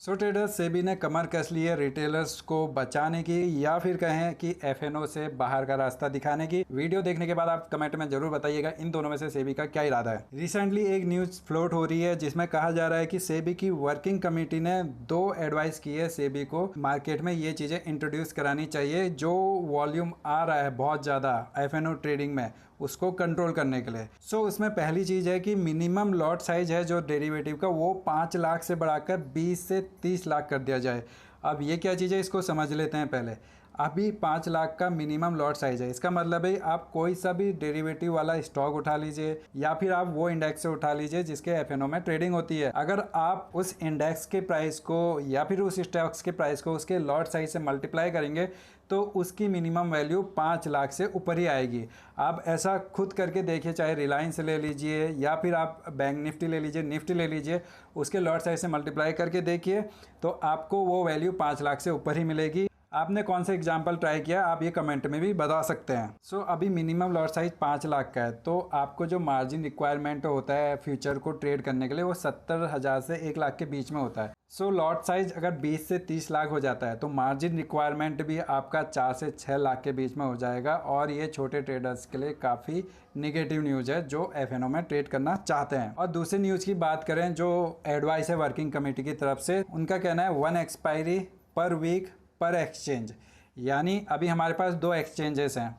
सो traders SEBI ने कमर कस ली है retailers को बचाने की या फिर कहें कि एफएनओ से बाहर का रास्ता दिखाने की। वीडियो देखने के बाद आप कमेंट में जरूर बताइएगा इन दोनों में से सेबी का क्या इरादा है। रिसेंटली एक न्यूज फ्लोट हो रही है जिसमें कहा जा रहा है कि सेबी की वर्किंग कमेटी ने 2 एडवाइस की है सेबी को मार्केट में ये चीजें इंट्रोड्यूस करानी चाहिए। जो वॉल्यूम आ रहा है बहुत ज्यादा एफएनओ ट्रेडिंग में उसको कंट्रोल करने के लिए। सो उसमें पहली चीज है कि मिनिमम लॉट साइज है जो डेरिवेटिव का वो 5 लाख से बढ़ाकर 20 से 30 लाख कर दिया जाए। अब ये क्या चीज़ है इसको समझ लेते हैं पहले। अभी 5 लाख का मिनिमम लॉट साइज है, इसका मतलब है आप कोई सा भी डेरिवेटिव वाला स्टॉक उठा लीजिए या फिर आप वो इंडेक्स से उठा लीजिए जिसके एफएनओ में ट्रेडिंग होती है। अगर आप उस इंडेक्स के प्राइस को या फिर उस स्टॉक्स के प्राइस को उसके लॉट साइज से मल्टीप्लाई करेंगे तो उसकी मिनिमम वैल्यू 5 लाख से ऊपर ही आएगी। आप ऐसा खुद करके देखिए, चाहे रिलायंस ले लीजिए या फिर आप बैंक निफ्टी ले लीजिए, निफ्टी ले लीजिए, उसके लॉट साइज से मल्टीप्लाई करके देखिए तो आपको वो वैल्यू 5 लाख से ऊपर ही मिलेगी। आपने कौन सा एग्जाम्पल ट्राई किया आप ये कमेंट में भी बता सकते हैं। सो अभी मिनिमम लॉट साइज 5 लाख का है तो आपको जो मार्जिन रिक्वायरमेंट होता है फ्यूचर को ट्रेड करने के लिए वो 70,000 से 1 लाख के बीच में होता है। सो लॉट साइज अगर 20 से 30 लाख हो जाता है तो मार्जिन रिक्वायरमेंट भी आपका 4 से 6 लाख के बीच में हो जाएगा और ये छोटे ट्रेडर्स के लिए काफ़ी निगेटिव न्यूज़ है जो एफएनओ में ट्रेड करना चाहते हैं। और दूसरी न्यूज़ की बात करें जो एडवाइस है वर्किंग कमेटी की तरफ से, उनका कहना है 1 एक्सपायरी पर वीक पर एक्सचेंज। यानी अभी हमारे पास 2 एक्सचेंजेस हैं,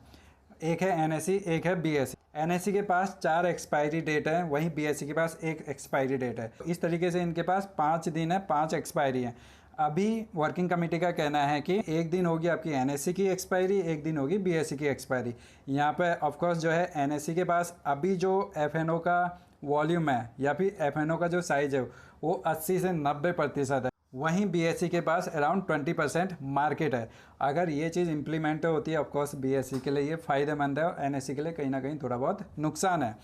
एक है एनएसई एक है बीएसई। एनएसई के पास 4 एक्सपायरी डेट है, वहीं बीएसई के पास 1 एक्सपायरी डेट है। इस तरीके से इनके पास 5 दिन है, 5 एक्सपायरी है। अभी वर्किंग कमेटी का कहना है कि एक दिन होगी आपकी एनएसई की एक्सपायरी, एक दिन होगी बीएसई की एक्सपायरी। यहाँ पे ऑफकोर्स जो है एनएसई के पास अभी जो एफएनओ का वॉल्यूम है या फिर एफएनओ का जो साइज है वो 80 से 90% है, वहीं बीएसई के पास अराउंड 20% मार्केट है। अगर ये चीज़ इंप्लीमेंट होती है ऑफकोर्स बीएसई के लिए ये फ़ायदेमंद है और एनएसई के लिए कहीं ना कहीं थोड़ा बहुत नुकसान है।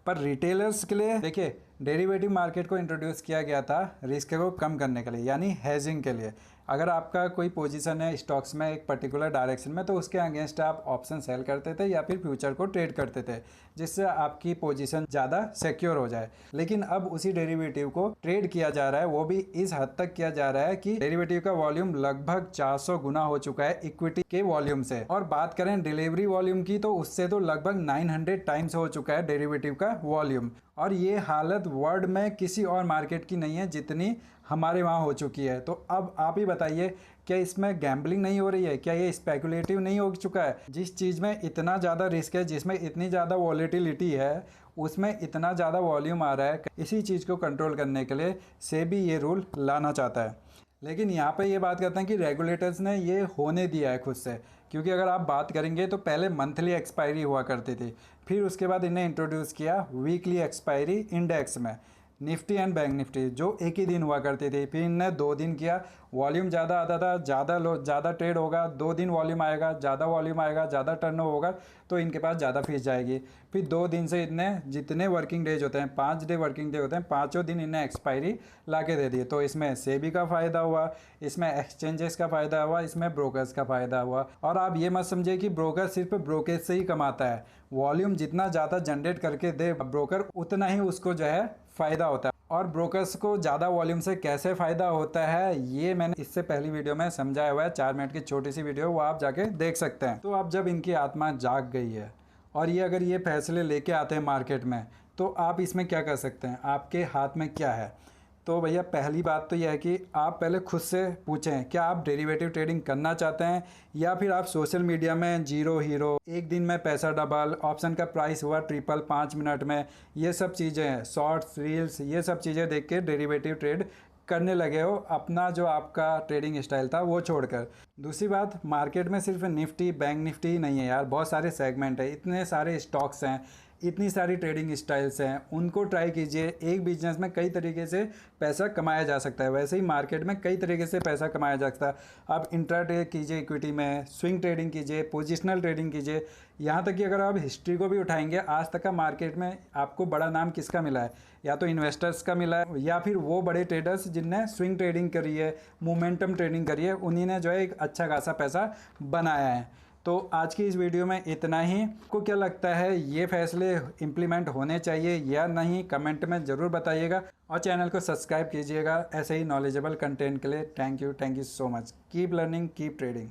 पर रिटेलर्स के लिए देखिए डेरिवेटिव मार्केट को इंट्रोड्यूस किया गया था रिस्क को कम करने के लिए यानी हेजिंग के लिए। अगर आपका कोई पोजीशन है स्टॉक्स में एक पर्टिकुलर डायरेक्शन में तो उसके अगेंस्ट आप ऑप्शन सेल करते थे या फिर फ्यूचर को ट्रेड करते थे जिससे आपकी पोजीशन ज़्यादा सिक्योर हो जाए। लेकिन अब उसी डेरिवेटिव को ट्रेड किया जा रहा है, वो भी इस हद तक किया जा रहा है कि डेरिवेटिव का वॉल्यूम लगभग 400 गुना हो चुका है इक्विटी के वॉल्यूम से। और बात करें डिलीवरी वॉल्यूम की तो उससे तो लगभग 900 टाइम्स हो चुका है डेरिवेटिव का वॉल्यूम। और ये हालत वर्ल्ड में किसी और मार्केट की नहीं है जितनी हमारे वहाँ हो चुकी है। तो अब आप ही बताइए क्या इसमें गैम्बलिंग नहीं हो रही है, क्या ये स्पेकुलेटिव नहीं हो चुका है? जिस चीज़ में इतना ज़्यादा रिस्क है, जिसमें इतनी ज़्यादा वॉलेटिलिटी है, उसमें इतना ज़्यादा वॉल्यूम आ रहा है, इसी चीज़ को कंट्रोल करने के लिए सेबी ये रूल लाना चाहता है। लेकिन यहाँ पे ये बात करते हैं कि रेगुलेटर्स ने ये होने दिया है खुद से, क्योंकि अगर आप बात करेंगे तो पहले मंथली एक्सपायरी हुआ करती थी, फिर उसके बाद इन्हें इंट्रोड्यूस किया वीकली एक्सपायरी इंडेक्स में। निफ्टी एंड बैंक निफ्टी जो एक ही दिन हुआ करती थी, फिर इनने 2 दिन किया। वॉल्यूम ज़्यादा आता था, ज़्यादा ट्रेड होगा, 2 दिन वॉल्यूम आएगा, ज़्यादा वॉल्यूम आएगा, ज़्यादा टर्नओवर होगा तो इनके पास ज़्यादा फीस जाएगी। फिर 2 दिन से इतने जितने वर्किंग डेज होते हैं 5 डे वर्किंग डे होते हैं, 5 दिन इन्हें एक्सपायरी ला के दे दी। तो इसमें सेबी का फ़ायदा हुआ, इसमें एक्सचेंजेस का फ़ायदा हुआ, इसमें ब्रोकर्स का फ़ायदा हुआ। और आप ये मत समझिए कि ब्रोकर सिर्फ ब्रोकेज से ही कमाता है। वॉल्यूम जितना ज़्यादा जनरेट करके दे ब्रोकर उतना ही उसको जो है फ़ायदा होता है। और ब्रोकर्स को ज़्यादा वॉल्यूम से कैसे फ़ायदा होता है ये मैंने इससे पहली वीडियो में समझाया हुआ है, 4 मिनट की छोटी सी वीडियो, वो आप जाके देख सकते हैं। तो अब जब इनकी आत्मा जाग गई है और ये अगर ये फैसले लेके आते हैं मार्केट में तो आप इसमें क्या कर सकते हैं, आपके हाथ में क्या है? तो भैया पहली बात तो यह है कि आप पहले खुद से पूछें क्या आप डेरिवेटिव ट्रेडिंग करना चाहते हैं या फिर आप सोशल मीडिया में जीरो हीरो, एक दिन में पैसा डबल, ऑप्शन का प्राइस हुआ ट्रिपल 5 मिनट में, ये सब चीज़ें हैं, शॉर्ट्स रील्स, ये सब चीज़ें देख के डेरिवेटिव ट्रेड करने लगे हो, अपना जो आपका ट्रेडिंग स्टाइल था वो छोड़कर। दूसरी बात, मार्केट में सिर्फ निफ्टी बैंक निफ्टी ही नहीं है यार, बहुत सारे सेगमेंट है, इतने सारे स्टॉक्स हैं, इतनी सारी ट्रेडिंग स्टाइल्स हैं, उनको ट्राई कीजिए। एक बिजनेस में कई तरीके से पैसा कमाया जा सकता है, वैसे ही मार्केट में कई तरीके से पैसा कमाया जा सकता है। आप इंट्राडे कीजिए इक्विटी में, स्विंग ट्रेडिंग कीजिए, पोजिशनल ट्रेडिंग कीजिए, यहाँ तक कि अगर आप हिस्ट्री को भी उठाएंगे आज तक का मार्केट में आपको बड़ा नाम किसका मिला है? या तो इन्वेस्टर्स का मिला है या फिर वो बड़े ट्रेडर्स जिनने स्विंग ट्रेडिंग करी है, मोमेंटम ट्रेडिंग करी है, उन्हीं ने जो है एक अच्छा खासा पैसा बनाया है। तो आज की इस वीडियो में इतना ही। आपको क्या लगता है ये फैसले इम्प्लीमेंट होने चाहिए या नहीं, कमेंट में ज़रूर बताइएगा और चैनल को सब्सक्राइब कीजिएगा ऐसे ही नॉलेजेबल कंटेंट के लिए। Thank you so much. Keep learning, keep trading.